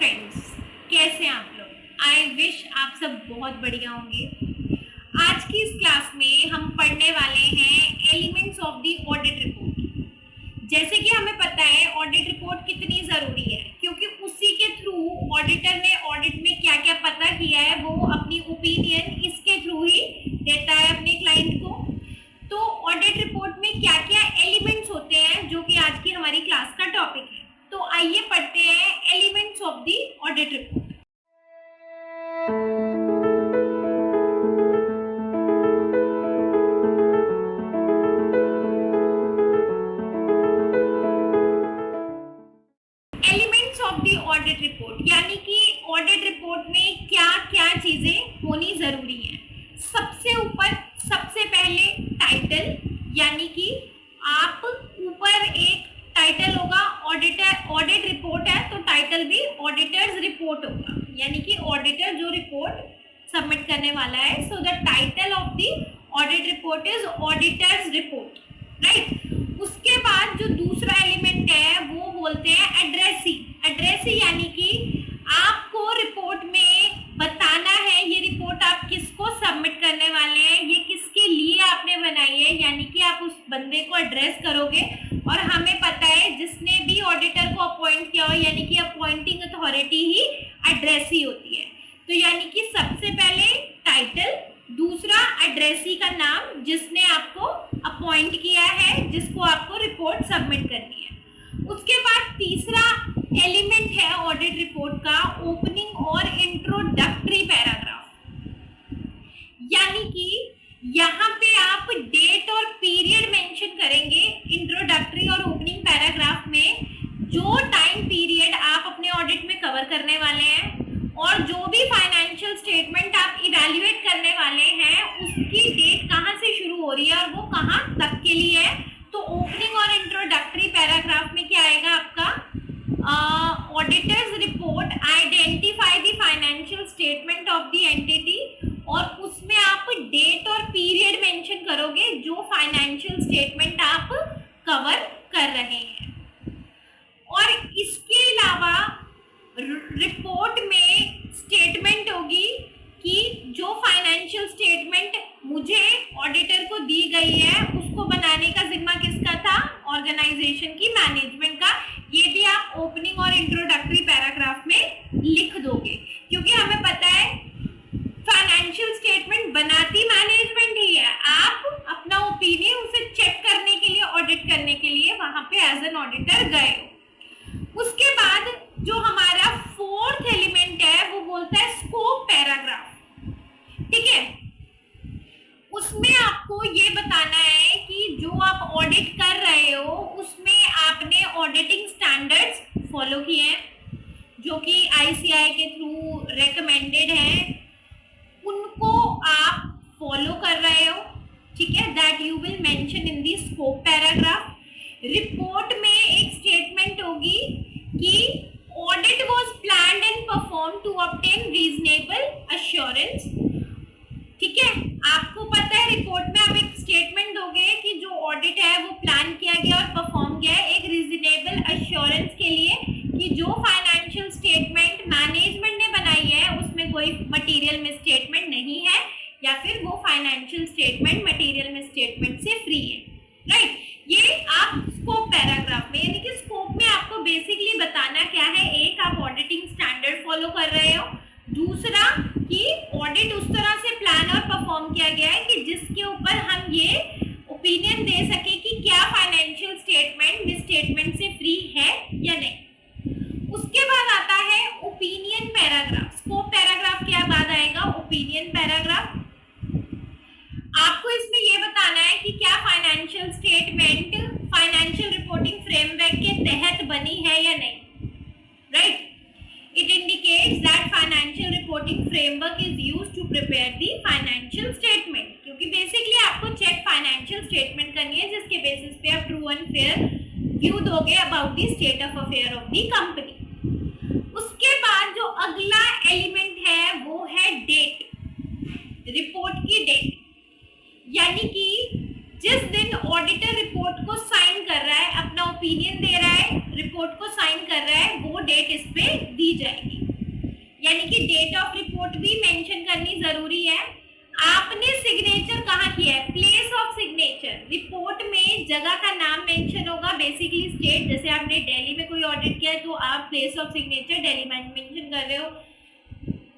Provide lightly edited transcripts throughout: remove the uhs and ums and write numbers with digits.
Friends, कैसे हैं आप लोग। आई विश आप सब बहुत बढ़िया होंगे। आज की इस क्लास में हम पढ़ने वाले हैं elements of the audit report. जैसे कि हमें पता है ऑडिट रिपोर्ट कितनी ज़रूरी है, क्योंकि उसी के थ्रू ऑडिटर ने ऑडिट में क्या क्या पता किया है वो अपनी ओपिनियन इसके थ्रू ही देता है अपने क्लाइंट को। तो ऑडिट रिपोर्ट में क्या क्या एलिमेंट्स होते हैं जो कि आज की हमारी क्लास का टॉपिक है। तो आइए पढ़ते हैं elements of the audit report. Elements of the audit report यानी कि ऑडिट रिपोर्ट में क्या क्या चीजें होनी जरूरी हैं। सबसे ऊपर सबसे पहले टाइटल, यानी कि आप ऊपर एक टाइटल होगा, ऑडिट रिपोर्ट है तो टाइटल भी ऑडिटर्स रिपोर्ट होगा, यानी कि ऑडिटर जो रिपोर्ट सबमिट करने वाला है। So the title of the audit report is auditors report, right. उसके बाद जो दूसरा एलिमेंट है वो बोलते हैं एड्रेसी। एड्रेसी यानी कि आपको रिपोर्ट में बताना है ये रिपोर्ट आप किसको सबमिट करने वाले हैं, ये किसके लिए आपने बनाई है, यानी कि आप उस बंदे को एड्रेस करोगे। और हमें पता है जिसने भी ऑडिटर को अपॉइंट किया हो, यानी कि अपॉइंटिंग अथॉरिटी ही एड्रेसी होती है। तो यानी कि सबसे पहले टाइटल, दूसरा एड्रेसी का नाम जिसने आपको अपॉइंट किया है, जिसको आपको रिपोर्ट सबमिट करनी है। उसके बाद तीसरा एलिमेंट है ऑडिट रिपोर्ट का ओपनिंग और इंट्रोडक्टरी पैराग्राफ, यानी कि यहाँ पे आप डेट और पीरियड मेंशन करेंगे इंट्रोडक्टरी और ओपनिंग पैराग्राफ में, जो टाइम पीरियड आप अपने ऑडिट में कवर करने वाले हैं और जो भी फाइनेंशियल स्टेटमेंट आप इवैल्यूएट करने वाले हैं उसकी डेट कहाँ से शुरू हो रही है और वो कहाँ तक के लिए है। तो ओपनिंग और इंट्रोडक्टरी पैराग्राफ में क्या आएगा आपका, auditors report identify the financial statement of the entity, और उसमें आप डेट और पीरियड मेंशन करोगे जो फाइनेंशियल स्टेटमेंट आप कवर कर रहे हैं। और इसके अलावा रिपोर्ट में स्टेटमेंट होगी कि जो फाइनेंशियल स्टेटमेंट मुझे ऑडिटर को दी गई है उसको बनाने का जिम्मा किसका था, ऑर्गेनाइजेशन की, मैनेजमेंट का। ये भी आप ओपनिंग और इंट्रोडक्टरी पैराग्राफ में लिख दोगे, क्योंकि हमें पता है फाइनेंशियल स्टेटमेंट बनाती मैनेजमेंट ही है। आप अपना ओपिनियन उसे चेक करने के लिए, ऑडिट करने के लिए वहां पे एज एन ऑडिटर गए हो। उसके बाद जो हमारा फोर्थ एलिमेंट है वो बोलता है स्कोप पैराग्राफ, ठीक है। उसमें आपको ये बताना है कि जो आप ऑडिट कर रहे हो उसमें आपने ऑडिटिंग स्टैंडर्ड्स फॉलो किए हैं जो कि आईसीआई के थ्रू रेकमेंडेड हैं, उनको आप फॉलो कर रहे हो, ठीक है। That you will mention in the scope paragraph. Report में एक स्टेटमेंट होगी कि audit was planned and perform to obtain reasonable assurance, ठीक है। आपको पता है रिपोर्ट में आप एक स्टेटमेंट दोगे कि जो ऑडिट है वो प्लान किया गया और परफॉर्म किया है एक रीजनेबल अश्योरेंस के लिए कि जो फाइनेंशियल स्टेटमेंट मैनेजमेंट ने बनाई है उसमें कोई मटेरियल मिसस्टेटमेंट नहीं है, या फिर वो फाइनेंशियल स्टेटमेंट मटेरियल मिसस्टेटमेंट से फ्री है, राइट। ये आप स्कोप पैराग्राफ में, यानी कि स्कोप में आपको बेसिकली बताना क्या है, एक आप ऑडिटिंग स्टैंडर्ड फॉलो कर रहे हो, दूसरा कि ऑडिट उस तरह से प्लान और परफॉर्म किया गया है कि जिसके ऊपर हम ये ओपिनियन दे सके कि क्या फाइनेंशियल स्टेटमेंट मिसस्टेटमेंट से फ्री है या नहीं। उसके बाद आता है ओपिनियन पैराग्राफ। स्कोप पैराग्राफ के बाद आएगा ओपिनियन पैराग्राफ। आपको इसमें ये बताना है कि क्या financial statement financial reporting framework के तहत बनी है या नहीं, right. It indicates that financial reporting framework is used to prepare the financial statement, क्योंकि बेसिकली आपको चेक फाइनेंशियल स्टेटमेंट करनी है जिसके बेसिस पे आप ट्रू एंड फेयर व्यू दोगे about the state of affair of the company. उसके बाद जो अगला एलिमेंट है वो है डेट, रिपोर्ट की डेट, यानी कि जिस दिन ऑडिटर रिपोर्ट को साइन कर रहा है, अपना ओपिनियन दे रहा है, रिपोर्ट को साइन कर रहा है, वो डेट इस पे दी जाएगी। यानी कि डेट ऑफ रिपोर्ट भी मेंशन करनी जरूरी है। आपने सिग्नेचर कहाँ किया है, प्लेस ऑफ सिग्नेचर, रिपोर्ट में जगह का नाम मेंशन होगा, बेसिकली स्टेट, जैसे आपने दिल्ली में कोई ऑडिट किया है तो आप प्लेस ऑफ सिग्नेचर दिल्ली में मेंशन कर रहे हो,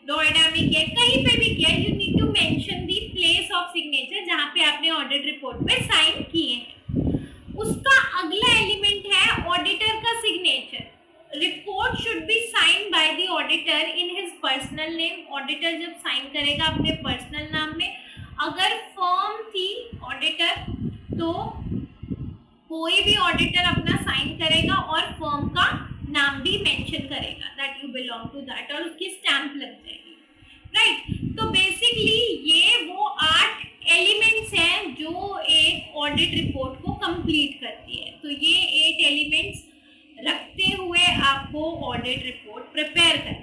नोएडा में किया, कहीं पे भी किया, you need to mention the place of signature जहाँ पे आपने ऑडिट रिपोर्ट में साइन किए हैं। उसका अगला एलिमेंट है ऑडिटर का signature. Report should be sign by the auditor in his personal name. Auditor जब साइन करेगा अपने पर्सनल नाम में, अगर फर्म थी ऑडिटर तो कोई भी ऑडिटर अपना साइन करेगा और फर्म का नाम भी मेंशन करेगा that you belong to that, और उसकी स्टैंप लग जाएगी, राइट। तो बेसिकली ये वो 8 एलिमेंट्स हैं जो एक ऑडिट रिपोर्ट को कंप्लीट करती है। तो ये 8 एलिमेंट्स रखते हुए आपको ऑडिट रिपोर्ट प्रिपेयर करना